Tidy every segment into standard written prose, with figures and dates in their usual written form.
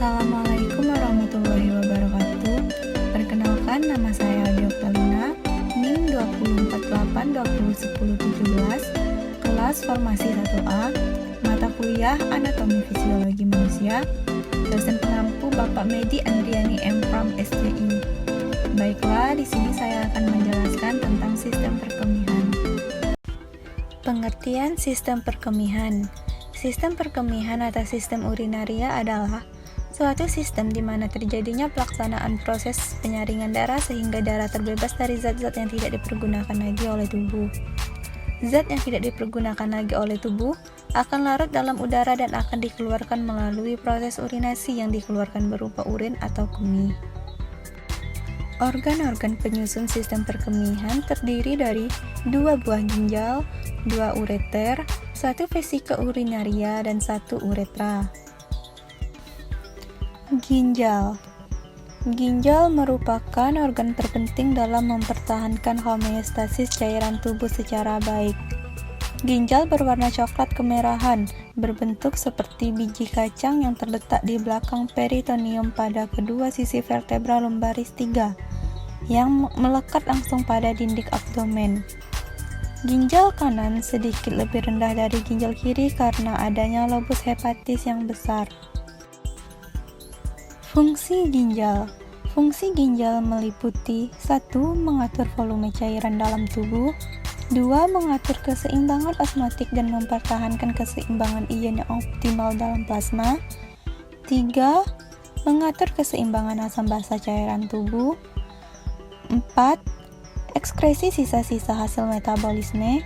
Assalamualaikum warahmatullahi wabarakatuh. Perkenalkan, nama saya Adi Oktalina, NIM 248201017, kelas Formasi 1A, mata kuliah Anatomi Fisiologi Manusia, dosen pengampu Bapak Medi Andriani M.Pram SCI. Baiklah, di sini saya akan menjelaskan tentang sistem perkemihan. Pengertian sistem perkemihan. Sistem perkemihan atau sistem urinaria adalah suatu sistem di mana terjadinya pelaksanaan proses penyaringan darah sehingga darah terbebas dari zat-zat yang tidak dipergunakan lagi oleh tubuh. Zat yang tidak dipergunakan lagi oleh tubuh akan larut dalam udara dan akan dikeluarkan melalui proses urinasi yang dikeluarkan berupa urin atau kemih. Organ-organ penyusun sistem perkemihan terdiri dari 2 buah ginjal, 2 ureter, 1 vesika urinaria, dan 1 uretra. Ginjal. Ginjal merupakan organ terpenting dalam mempertahankan homeostasis cairan tubuh secara baik. Ginjal berwarna coklat kemerahan, berbentuk seperti biji kacang yang terletak di belakang peritoneum pada kedua sisi vertebra lumbaris 3, yang melekat langsung pada dinding abdomen. Ginjal kanan sedikit lebih rendah dari ginjal kiri karena adanya lobus hepatis yang besar. Fungsi ginjal. Fungsi ginjal meliputi 1. Mengatur volume cairan dalam tubuh, 2. Mengatur keseimbangan osmotik dan mempertahankan keseimbangan ion yang optimal dalam plasma, 3. Mengatur keseimbangan asam basa cairan tubuh, 4. Ekskresi sisa-sisa hasil metabolisme,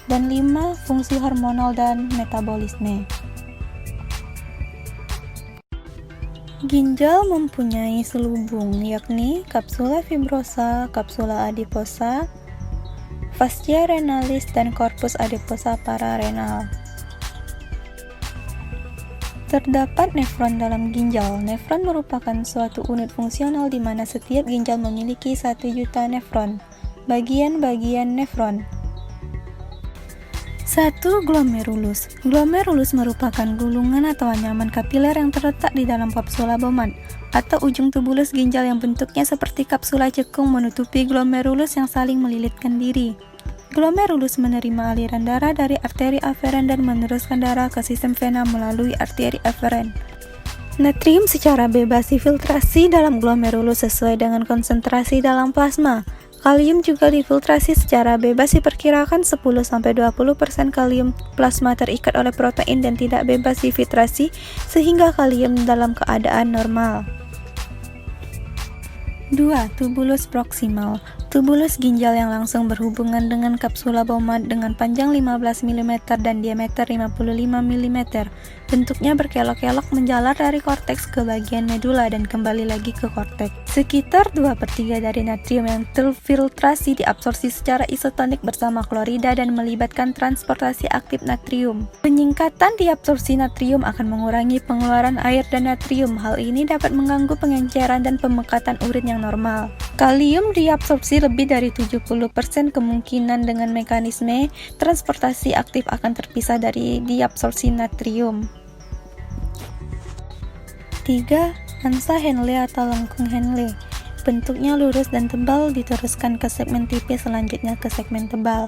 dan 5. Fungsi hormonal dan metabolisme. Ginjal mempunyai selubung, yakni kapsula fibrosa, kapsula adiposa, fascia renalis, dan korpus adiposa pararenal. Terdapat nefron dalam ginjal. Nefron merupakan suatu unit fungsional di mana setiap ginjal memiliki 1 juta nefron. Bagian-bagian nefron. 1. Glomerulus. Glomerulus merupakan gulungan atau anyaman kapiler yang terletak di dalam kapsula Bowman atau ujung tubulus ginjal yang bentuknya seperti kapsula cekung menutupi glomerulus yang saling melilitkan diri. Glomerulus menerima aliran darah dari arteri aferen dan meneruskan darah ke sistem vena melalui arteri aferen. Natrium secara bebas difiltrasi dalam glomerulus sesuai dengan konsentrasi dalam plasma. Kalium juga difiltrasi secara bebas, diperkirakan 10-20% kalium plasma terikat oleh protein dan tidak bebas difiltrasi sehingga kalium dalam keadaan normal. 2. Tubulus proksimal. Tubulus ginjal yang langsung berhubungan dengan kapsula Bowman dengan panjang 15 mm dan diameter 55 mm. Bentuknya berkelok-kelok menjalar dari korteks ke bagian medula dan kembali lagi ke korteks. Sekitar 2/3 dari natrium yang terfiltrasi diabsorpsi secara isotonik bersama klorida dan melibatkan transportasi aktif natrium. Penyingkatan diabsorpsi natrium akan mengurangi pengeluaran air dan natrium. Hal ini dapat mengganggu pengenceran dan pemekatan urin yang normal. Kalium diabsorpsi lebih dari 70%, kemungkinan dengan mekanisme transportasi aktif akan terpisah dari diabsorpsi natrium. 3. Ansa Henle atau lengkung Henle. Bentuknya lurus dan tebal, diteruskan ke segmen tipis, selanjutnya ke segmen tebal.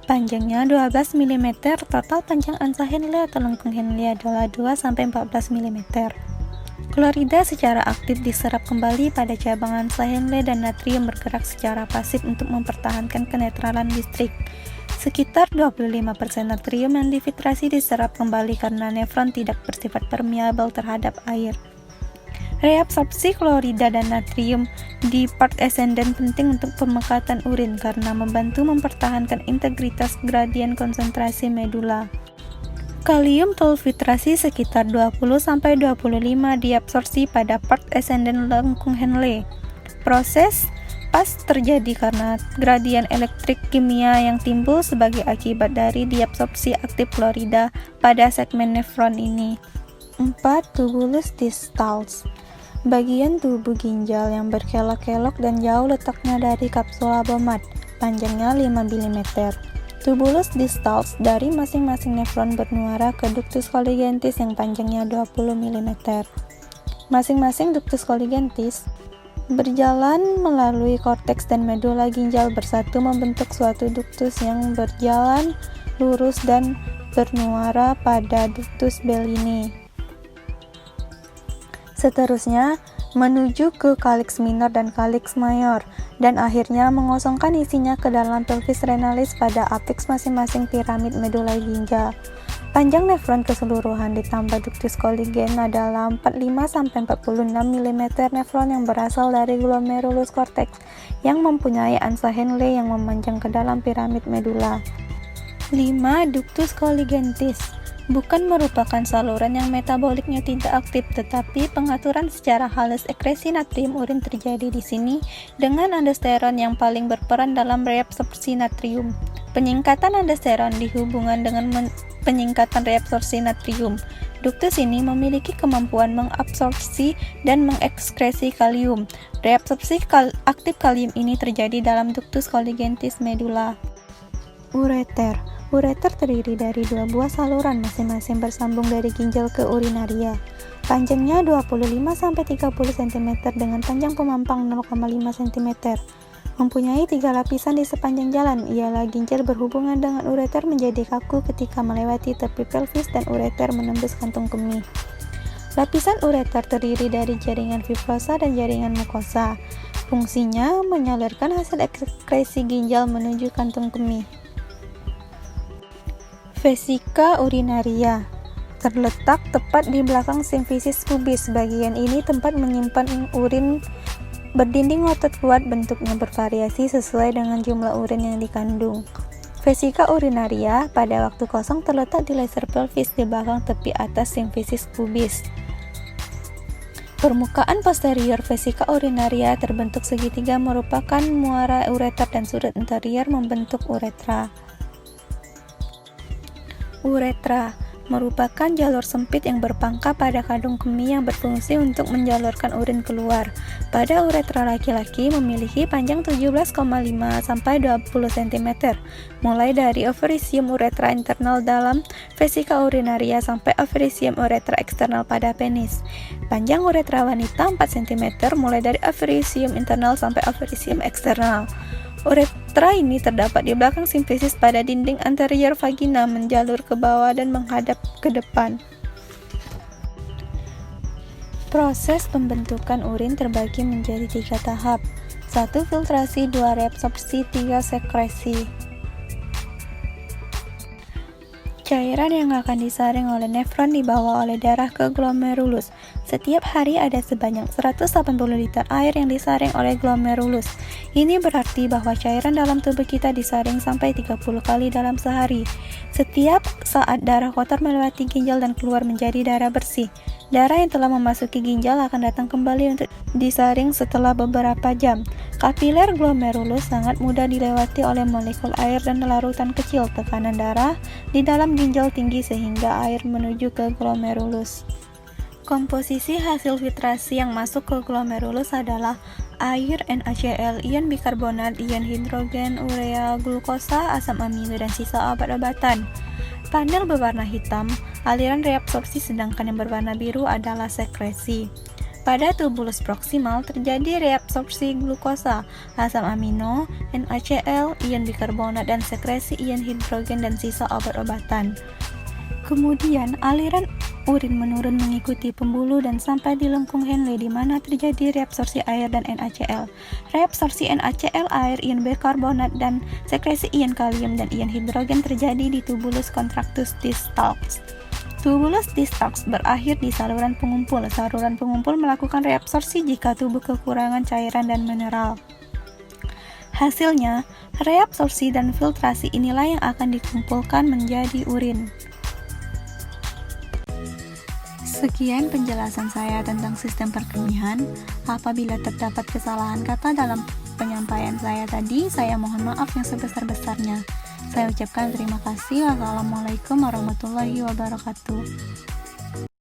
Panjangnya 12 mm, total panjang ansa Henle atau lengkung Henle adalah 2-14 mm. Klorida secara aktif diserap kembali pada cabang ansa Henle dan natrium bergerak secara pasif untuk mempertahankan kenetralan listrik. Sekitar 25% natrium yang difiltrasi diserap kembali karena nefron tidak bersifat permeabel terhadap air. Reabsorpsi klorida dan natrium di part ascendant penting untuk pemekatan urin karena membantu mempertahankan integritas gradien konsentrasi medula. Kalium terfiltrasi sekitar 20-25 diabsorpsi pada part ascendant lengkung Henle. Proses pas terjadi karena gradien elektrik kimia yang timbul sebagai akibat dari diabsorpsi aktif klorida pada segmen nefron ini. 4. Tubulus distals. Bagian tubuh ginjal yang berkelok-kelok dan jauh letaknya dari kapsula Bowman, panjangnya 5 mm. Tubulus distals dari masing-masing nefron bermuara ke ductus colligentis yang panjangnya 20 mm. Masing-masing ductus coligentis berjalan melalui korteks dan medula ginjal bersatu membentuk suatu ductus yang berjalan lurus dan bermuara pada ductus Bellini. Seterusnya, menuju ke calyx minor dan calyx mayor, dan akhirnya mengosongkan isinya ke dalam pelvis renalis pada apeks masing-masing piramid medula ginjal. Panjang nefron keseluruhan ditambah ductus coligen adalah 45-46 mm nefron yang berasal dari glomerulus cortex yang mempunyai ansa Henle yang memanjang ke dalam piramid medula. 5. Ductus coligentis bukan merupakan saluran yang metaboliknya tidak aktif, tetapi pengaturan secara halus ekresi natrium urin terjadi di sini dengan aldosteron yang paling berperan dalam reabsorpsi natrium. Penyingkatan aldosteron dihubungkan dengan penyingkatan reabsorpsi natrium. Ductus ini memiliki kemampuan mengabsorpsi dan mengekskresi kalium. Reabsorpsi aktif kalium ini terjadi dalam ductus coligentis medula. Ureter. Ureter terdiri dari dua buah saluran masing-masing bersambung dari ginjal ke urinaria. Panjangnya 25-30 cm dengan panjang pemampang 0,5 cm. Mempunyai 3 lapisan di sepanjang jalan, ialah ginjal berhubungan dengan ureter menjadi kaku ketika melewati tepi pelvis dan ureter menembus kantung kemih. Lapisan ureter terdiri dari jaringan fibrosa dan jaringan mukosa. Fungsinya menyalurkan hasil ekskresi ginjal menuju kantung kemih. Vesika urinaria terletak tepat di belakang simfisis pubis. Bagian ini tempat menyimpan urin berdinding otot kuat, bentuknya bervariasi sesuai dengan jumlah urin yang dikandung. Vesika urinaria pada waktu kosong terletak di laser pelvis di belakang tepi atas simfisis pubis. Permukaan posterior vesika urinaria terbentuk segitiga merupakan muara ureter dan sudut interior membentuk uretra. Uretra merupakan jalur sempit yang berpangkal pada kandung kemih yang berfungsi untuk menjalurkan urin keluar. Pada uretra laki-laki memiliki panjang 17,5 sampai 20 cm, mulai dari ovarisium uretra internal dalam vesika urinaria sampai ovarisium uretra eksternal pada penis. Panjang uretra wanita 4 cm, mulai dari ovarisium internal sampai ovarisium eksternal. Uretra ini terdapat di belakang simfisis pada dinding anterior vagina, menjalur ke bawah dan menghadap ke depan. Proses pembentukan urin terbagi menjadi 3 tahap. 1. Filtrasi, 2. Reabsorpsi, 3. Sekresi. Cairan yang akan disaring oleh nefron dibawa oleh darah ke glomerulus. Setiap hari ada sebanyak 180 liter air yang disaring oleh glomerulus. Ini berarti bahwa cairan dalam tubuh kita disaring sampai 30 kali dalam sehari. Setiap saat darah kotor melewati ginjal dan keluar menjadi darah bersih. Darah yang telah memasuki ginjal akan datang kembali untuk disaring setelah beberapa jam. Kapiler glomerulus sangat mudah dilewati oleh molekul air dan larutan kecil. Tekanan darah di dalam ginjal tinggi sehingga air menuju ke glomerulus. Komposisi hasil filtrasi yang masuk ke glomerulus adalah air, NaCl, ion bikarbonat, ion hidrogen, urea, glukosa, asam amino, dan sisa obat-obatan. Panel berwarna hitam, aliran reabsorpsi, sedangkan yang berwarna biru adalah sekresi. Pada tubulus proksimal terjadi reabsorpsi glukosa, asam amino, NaCl, ion bikarbonat, dan sekresi ion hidrogen dan sisa obat-obatan. Kemudian aliran urin menurun mengikuti pembuluh dan sampai di lengkung Henle di mana terjadi reabsorpsi air dan NaCl. Reabsorpsi NaCl, air, ion bikarbonat, dan sekresi ion kalium dan ion hidrogen terjadi di tubulus contractus distals. Tubulus distals berakhir di saluran pengumpul. Saluran pengumpul melakukan reabsorpsi jika tubuh kekurangan cairan dan mineral. Hasilnya, reabsorpsi dan filtrasi inilah yang akan dikumpulkan menjadi urin. Sekian penjelasan saya tentang sistem perkemihan. Apabila terdapat kesalahan kata dalam penyampaian saya tadi, saya mohon maaf yang sebesar-besarnya. Saya ucapkan terima kasih. Wassalamualaikum warahmatullahi wabarakatuh.